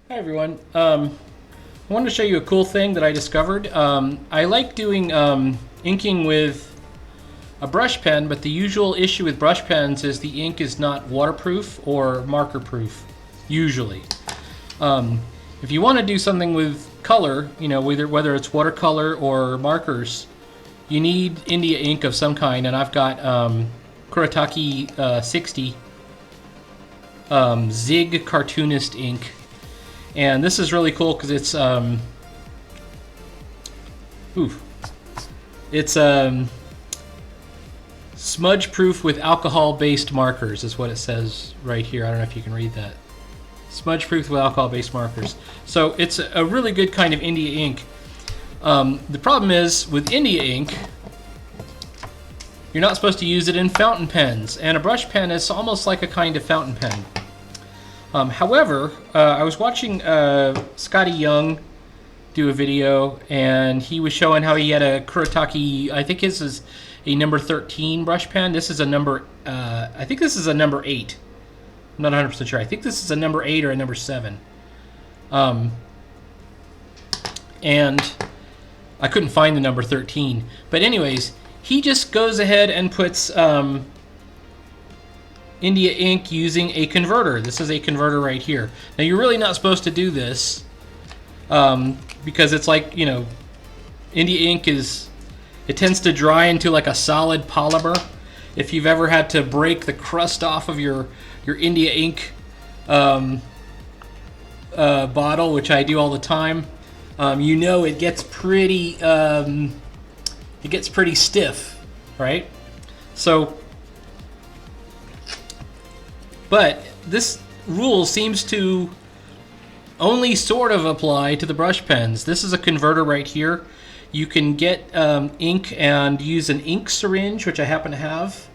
Hi everyone. I wanted to show you a cool thing that I discovered. I like doing inking with a brush pen, but the usual issue with brush pens is the ink is not waterproof or marker proof, usually. If you want to do something with color, you know, whether it's watercolor or markers, you need India ink of some kind, and I've got Kuretake 60 Zig Cartoonist ink. And this is really cool because it's smudge proof with alcohol based markers is what it says right here. I don't know if you can read that. Smudge proof with alcohol based markers. So it's a really good kind of India ink. The problem is with India ink, you're not supposed to use it in fountain pens, and a brush pen is almost like a kind of fountain pen. However, I was watching Scotty Young do a video, and he was showing how he had a Kuretake, I think this is a number 13 brush pen. This is a number, I think this is a number 8. I'm not 100% sure. I think this is a number 8 or a number 7. And I couldn't find the number 13. But anyways, he just goes ahead and puts India ink using a converter. This is a converter right here. Now you're really not supposed to do this because it's like, you know, India ink it tends to dry into like a solid polymer. If you've ever had to break the crust off of your India ink bottle, which I do all the time, you know it gets pretty stiff, right? So, but this rule seems to only sort of apply to the brush pens. This is a converter right here. You can get ink and use an ink syringe, which I happen to have.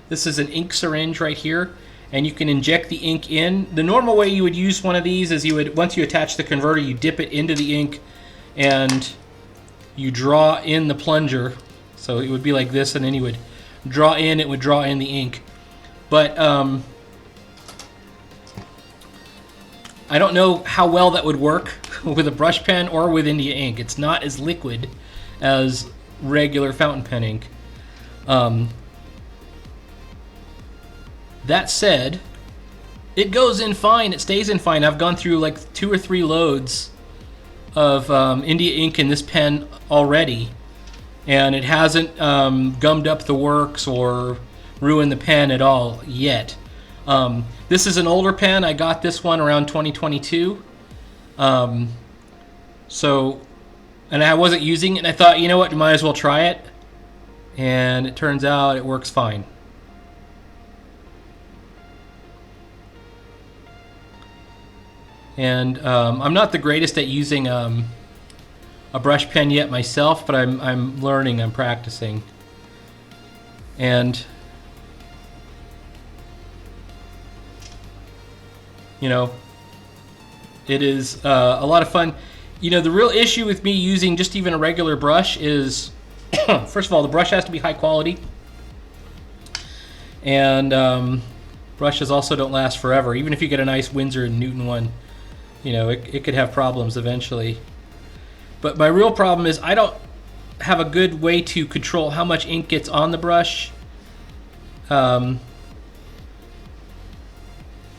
This is an ink syringe right here, and you can inject the ink in. The normal way you would use one of these is once you attach the converter, you dip it into the ink and you draw in the plunger. So it would be like this, and then you would draw in, it would draw in the ink. But I don't know how well that would work with a brush pen or with India ink. It's not as liquid as regular fountain pen ink. That said, it goes in fine. It stays in fine. I've gone through like 2 or 3 loads of India ink in this pen already, and it hasn't gummed up the works or ruined the pen at all yet. This is an older pen. I got this one around 2022. And I wasn't using it, and I thought, you know what, you might as well try it. And it turns out it works fine. And I'm not the greatest at using a brush pen yet myself, but I'm learning, I'm practicing. And you know, it is a lot of fun. You know, the real issue with me using just even a regular brush is, first of all, the brush has to be high quality. And brushes also don't last forever. Even if you get a nice Winsor & Newton one, you know, it could have problems eventually. But my real problem is I don't have a good way to control how much ink gets on the brush.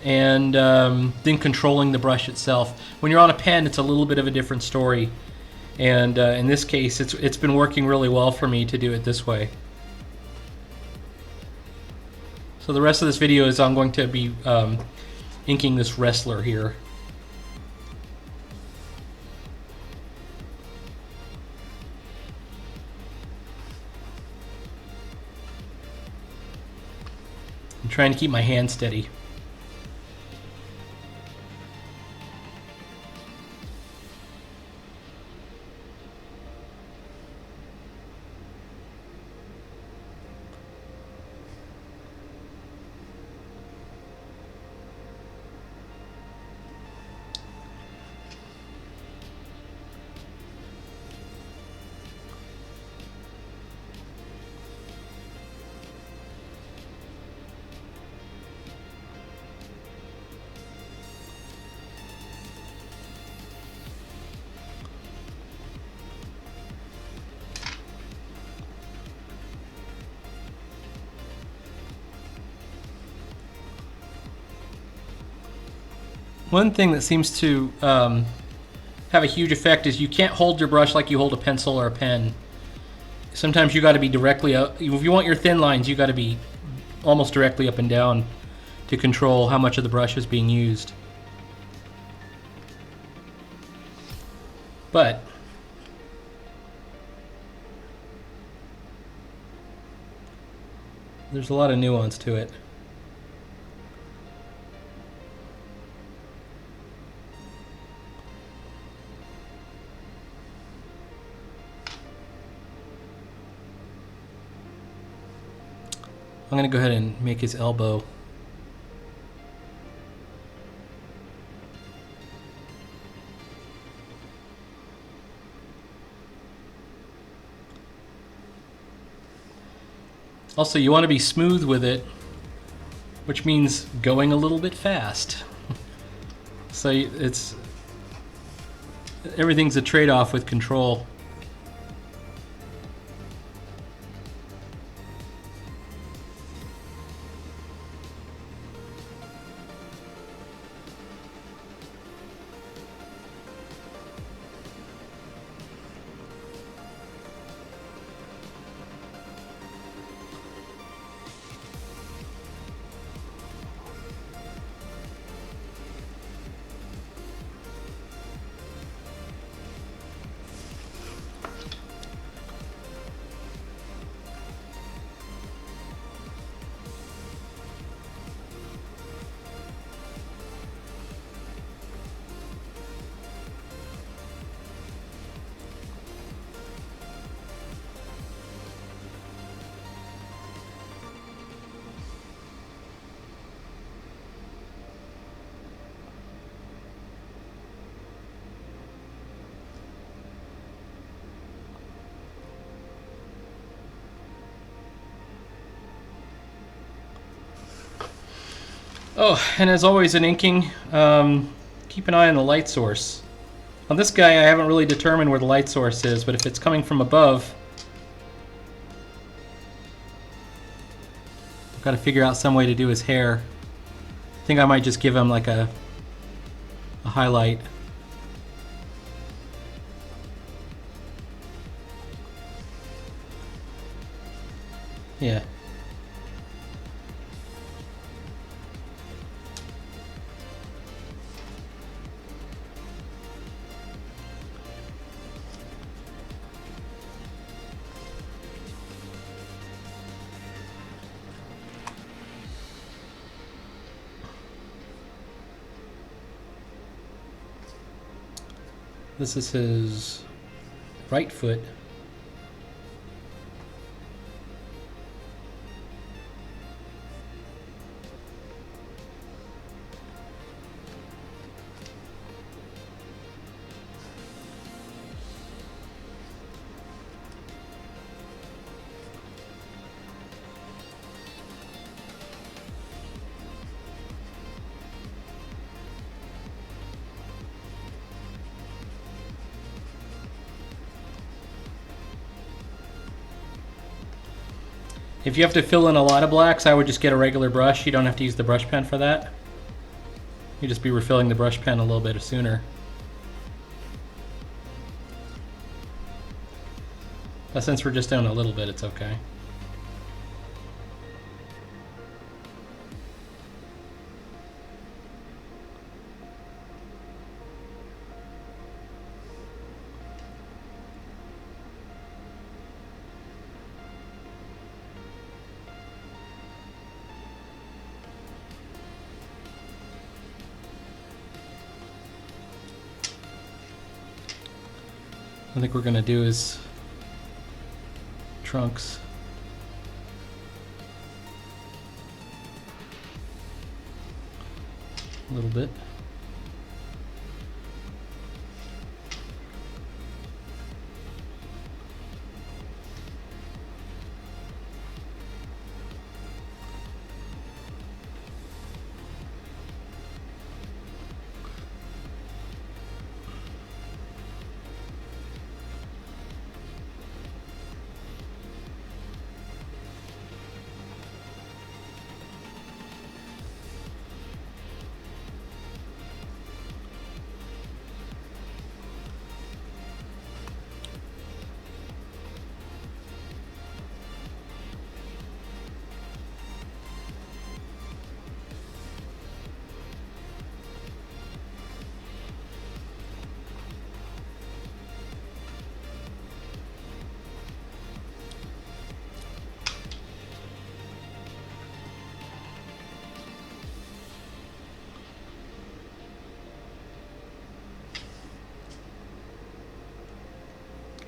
And then controlling the brush itself. When you're on a pen, it's a little bit of a different story. And in this case, it's been working really well for me to do it this way. So the rest of this video is I'm going to be inking this wrestler here. I'm trying to keep my hand steady. One thing that seems to have a huge effect is you can't hold your brush like you hold a pencil or a pen. Sometimes you got to be directly up. If you want your thin lines, you got to be almost directly up and down to control how much of the brush is being used. But there's a lot of nuance to it. I'm going to go ahead and make his elbow. Also, you want to be smooth with it, which means going a little bit fast. So everything's a trade-off with control. Oh, and as always in inking, keep an eye on the light source. On this guy, I haven't really determined where the light source is, but if it's coming from above, I've got to figure out some way to do his hair. I think I might just give him like a highlight. Yeah. This is his right foot. If you have to fill in a lot of blacks, I would just get a regular brush. You don't have to use the brush pen for that. You just be refilling the brush pen a little bit sooner. But since we're just doing a little bit, it's okay. I think we're going to do his trunks. A little bit.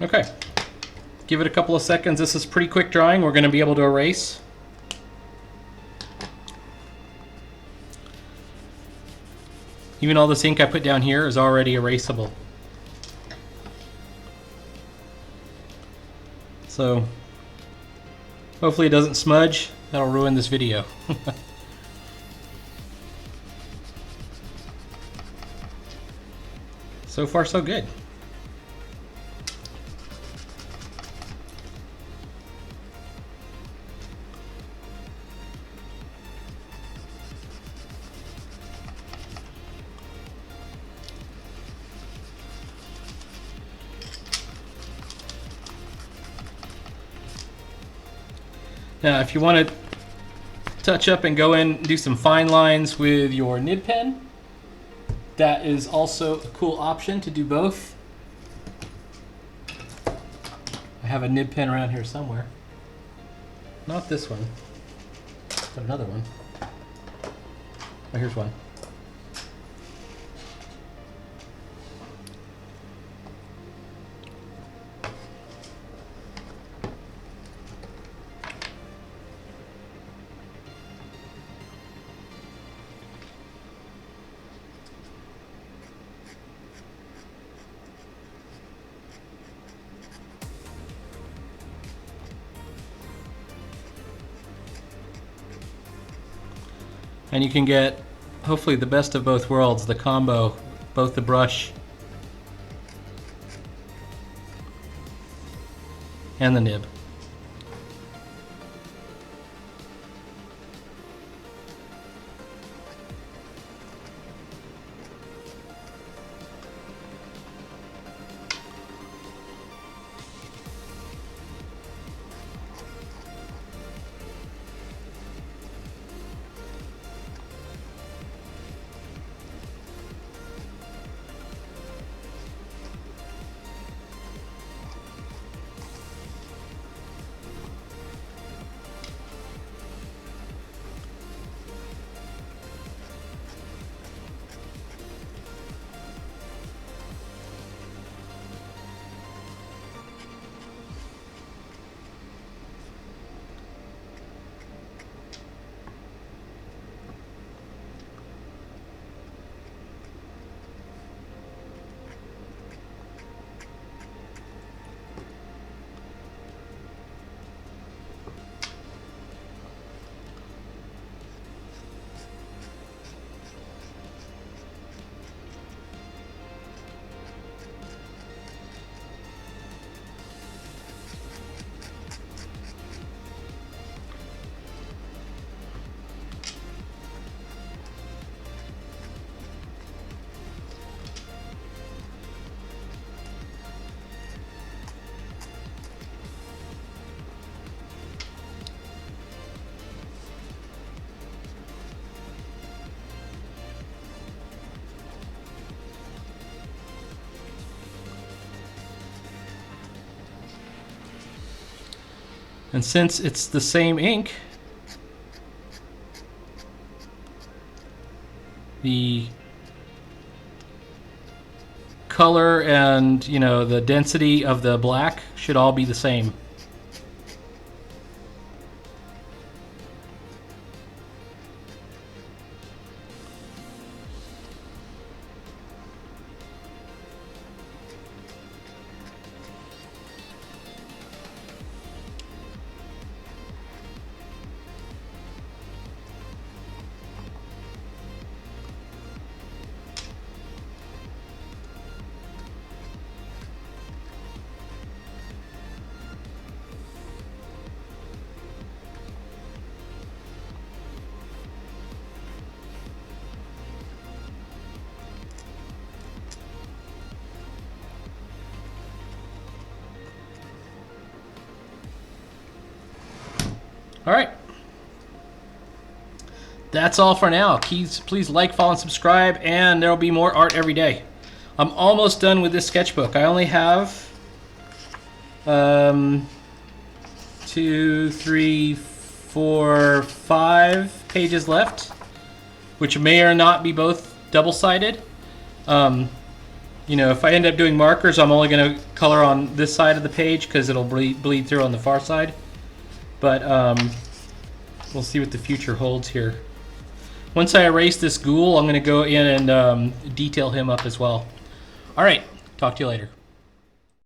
Okay. Give it a couple of seconds. This is pretty quick drying. We're going to be able to erase. Even all this ink I put down here is already erasable. So hopefully it doesn't smudge. That'll ruin this video. So far so good. Now, if you want to touch up and go in and do some fine lines with your nib pen, that is also a cool option to do both. I have a nib pen around here somewhere. Not this one, but another one. Oh, here's one. And you can get, hopefully, the best of both worlds, the combo, both the brush and the nib. And since it's the same ink, the color and, you know, the density of the black should all be the same. All right. That's all for now. Please like, follow, and subscribe, and there will be more art every day. I'm almost done with this sketchbook. I only have 2, 3, 4, 5 pages left, which may or not be both double-sided. You know, if I end up doing markers, I'm only going to color on this side of the page because it'll bleed through on the far side. But we'll see what the future holds here. Once I erase this ghoul, I'm going to go in and detail him up as well. All right, talk to you later.